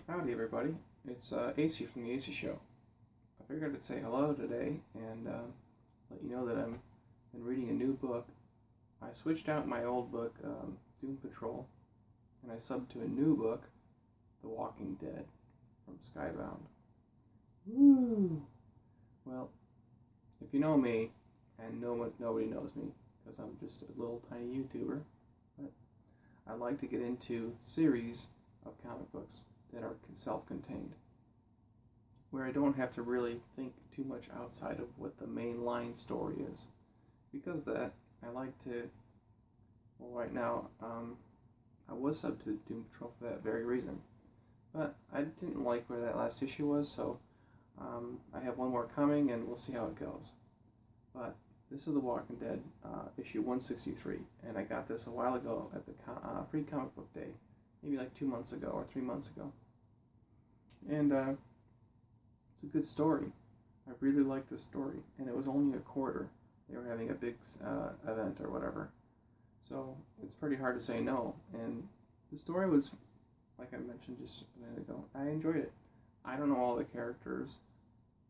Howdy, everybody. It's AC from the AC Show. I figured I'd say hello today and let you know that I'm been reading a new book. I switched out my old book, Doom Patrol, and I subbed to a new book, The Walking Dead, from Skybound. Woo! Well, if you know me, and nobody knows me, because I'm just a little tiny YouTuber, but I like to get into series of comic books that are self-contained, where I don't have to really think too much outside of what the main line story is. Because of that, I like to, well, right now, I was subbed to Doom Patrol for that very reason. But I didn't like where that last issue was, so I have one more coming, and we'll see how it goes. But this is The Walking Dead, issue 163, and I got this a while ago at the Free Comic Book Day, maybe like 2 months ago or 3 months ago. And it's a good story. I really like this story, and it was only a quarter. They were having a big event or whatever, so it's pretty hard to say no. And the story was, like I mentioned just a minute ago, I enjoyed it. I don't know all the characters.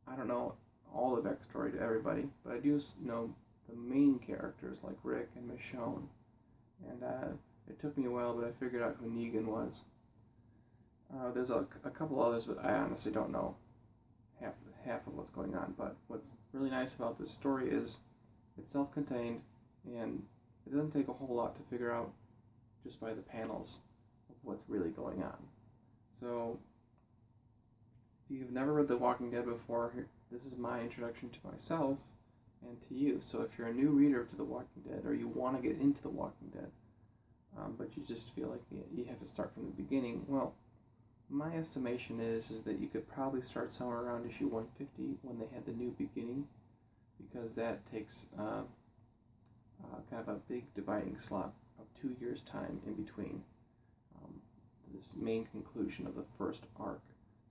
I don't know all the backstory to everybody, but I do know the main characters like Rick and Michonne. And it took me a while, but I figured out who Negan was. There's a couple others, but I honestly don't know half of what's going on. But what's really nice about this story is it's self-contained, and it doesn't take a whole lot to figure out just by the panels of what's really going on. So, if you've never read The Walking Dead before, this is my introduction to myself and to you. So if you're a new reader to The Walking Dead, or you want to get into The Walking Dead, but you just feel like you have to start from the beginning, well, my estimation is that you could probably start somewhere around issue 150 when they had the new beginning, because that takes kind of a big dividing slot of 2 years' time in between this main conclusion of the first arc.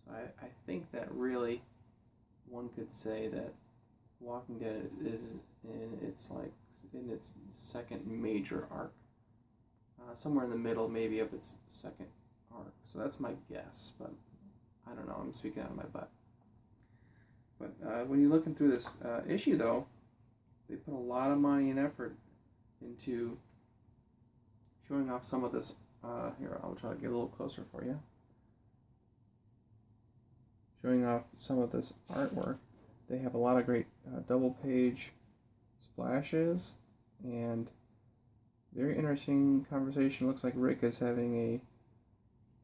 So I think that really one could say that Walking Dead is in its second major arc, somewhere in the middle maybe of its second arc. So that's my guess, but I don't know. I'm speaking out of my butt. But when you're looking through this issue, though, they put a lot of money and effort into showing off some of this. Here, I'll try to get a little closer for you. Showing off some of this artwork. They have a lot of great double-page splashes and very interesting conversation. Looks like Rick is having a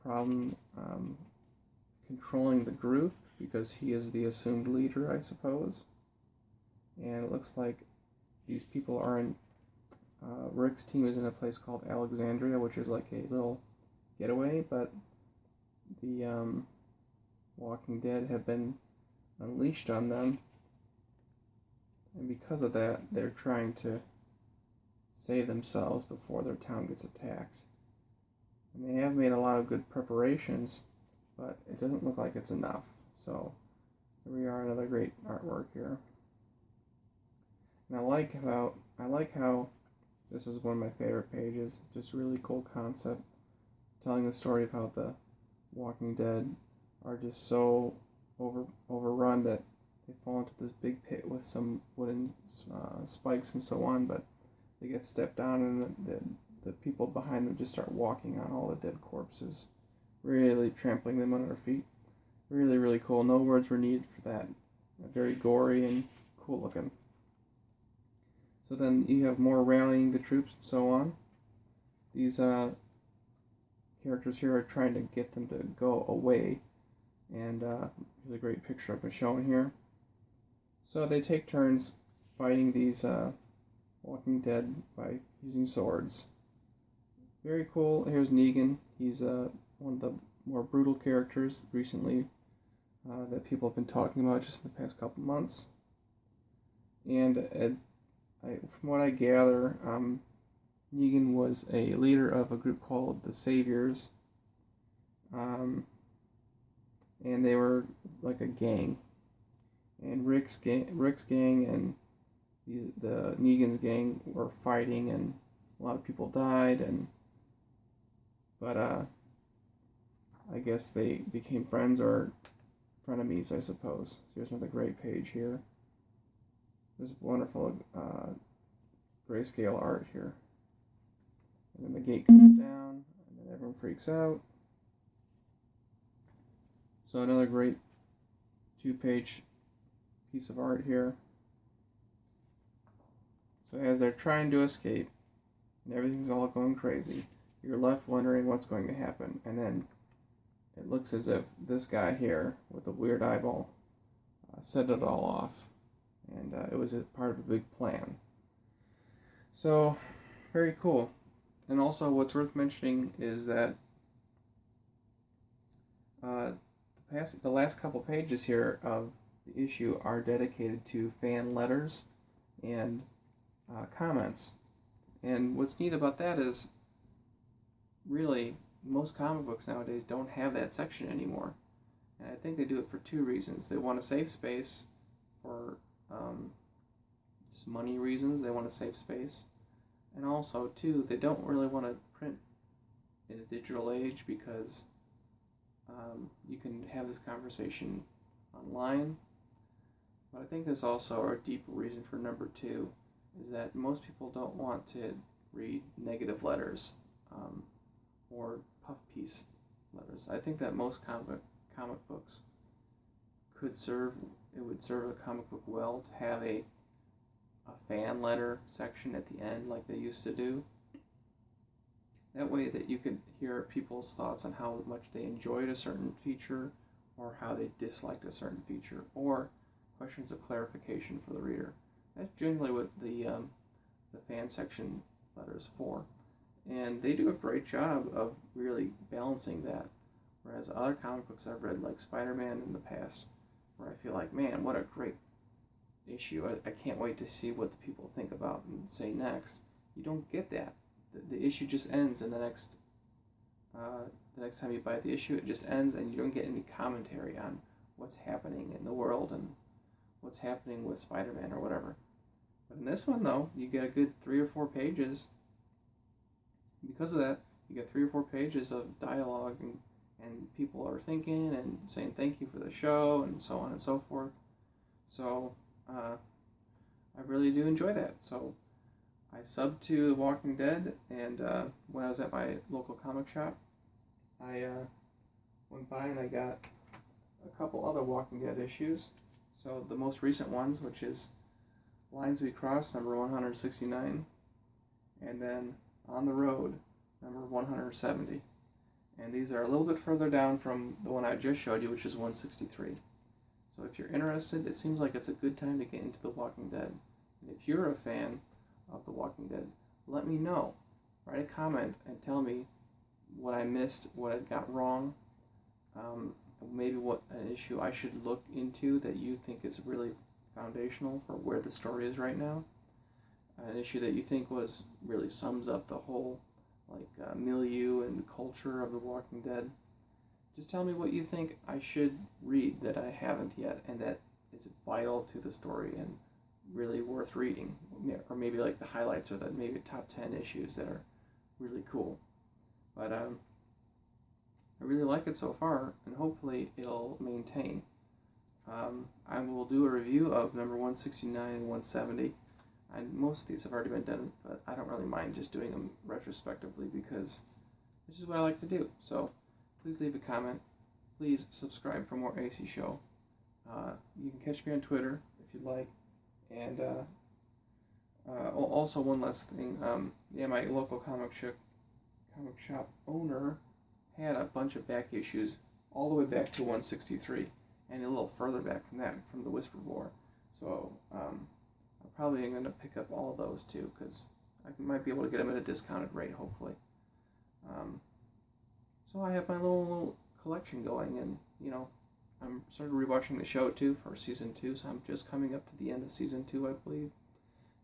problem controlling the group because he is the assumed leader, I suppose. And it looks like these people are in Rick's team is in a place called Alexandria, which is like a little getaway, but the Walking Dead have been unleashed on them, and because of that, they're trying to save themselves before their town gets attacked. And they have made a lot of good preparations, but it doesn't look like it's enough. So here we are, another great artwork here. And I like how this is one of my favorite pages. Just really cool concept, telling the story of how the Walking Dead are just so overrun that they fall into this big pit with some wooden spikes and so on, but they get stepped on, and the people behind them just start walking on all the dead corpses, really trampling them on their feet. Really, really cool. No words were needed for that. Very gory and cool looking. So then you have more rallying the troops and so on. These characters here are trying to get them to go away. And here's a great picture I've been showing here. So they take turns fighting these Walking Dead by using swords. Very cool. Here's Negan. He's one of the more brutal characters recently that people have been talking about just in the past couple months. And from what I gather, Negan was a leader of a group called the Saviors. And they were like a gang. And Rick's gang and the Negan's gang were fighting, and a lot of people died. But I guess they became friends or frenemies, I suppose. Here's another great page here. There's wonderful grayscale art here. And then the gate comes down, and then everyone freaks out. So another great 2-page piece of art here. So as they're trying to escape, and everything's all going crazy, you're left wondering what's going to happen. And then it looks as if this guy here with the weird eyeball set it all off. And it was a part of a big plan. So, very cool. And also what's worth mentioning is that the last couple pages here of the issue are dedicated to fan letters and comments. And what's neat about that is, really, most comic books nowadays don't have that section anymore. And I think they do it for 2 reasons. They want to save space for just money reasons. They want to save space. And also, too, they don't really want to print in a digital age because you can have this conversation online. But I think there's also a deeper reason for number 2, is that most people don't want to read negative letters or puff piece letters. I think that most comic books would serve a comic book well to have a fan letter section at the end like they used to do. That way that you could hear people's thoughts on how much they enjoyed a certain feature or how they disliked a certain feature, or questions of clarification for the reader. That's generally what the fan section letter is for. And they do a great job of really balancing that. Whereas other comic books I've read, like Spider-Man in the past, where I feel like, man, what a great issue. I can't wait to see what the people think about and say next. You don't get that. The issue just ends, and the next time you buy the issue, it just ends, and you don't get any commentary on what's happening in the world and what's happening with Spider-Man or whatever. But in this one, though, you get a good 3 or 4 pages. Because of that, you get 3 or 4 pages of dialogue, and people are thinking and saying thank you for the show and so on and so forth. So I really do enjoy that. So I subbed to The Walking Dead, and when I was at my local comic shop, I went by and I got a couple other Walking Dead issues. So the most recent ones, which is Lines We Cross, number 169, and then On the Road, number 170. And these are a little bit further down from the one I just showed you, which is 163. So if you're interested, it seems like it's a good time to get into The Walking Dead. And if you're a fan of The Walking Dead, let me know. Write a comment and tell me what I missed, what I got wrong, maybe what an issue I should look into that you think is really foundational for where the story is right now. An issue that you think really sums up the whole milieu and culture of The Walking Dead. Just tell me what you think I should read that I haven't yet and that is vital to the story and really worth reading, or maybe like the highlights or the maybe top 10 issues that are really cool. But I really like it so far, and hopefully it'll maintain. I will do a review of number 169 and 170. Most of these have already been done, but I don't really mind just doing them retrospectively because this is what I like to do. So please leave a comment. Please subscribe for more AC Show. You can catch me on Twitter if you'd like. And also one last thing. My local comic shop owner had a bunch of back issues all the way back to 163 and a little further back from that, from the Whisper War. So I'm probably going to pick up all of those too, because I might be able to get them at a discounted rate, hopefully. So I have my little collection going, and I'm sort of rewatching the show too for season 2, so I'm just coming up to the end of season 2, I believe.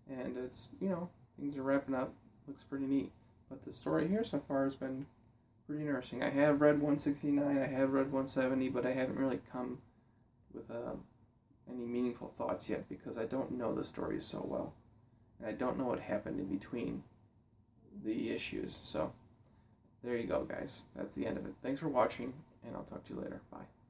And it's, things are wrapping up. Looks pretty neat. But the story here so far has been pretty interesting. I have read 169, I have read 170, but I haven't really come with any meaningful thoughts yet because I don't know the stories so well. And I don't know what happened in between the issues. So there you go, guys. That's the end of it. Thanks for watching, and I'll talk to you later. Bye.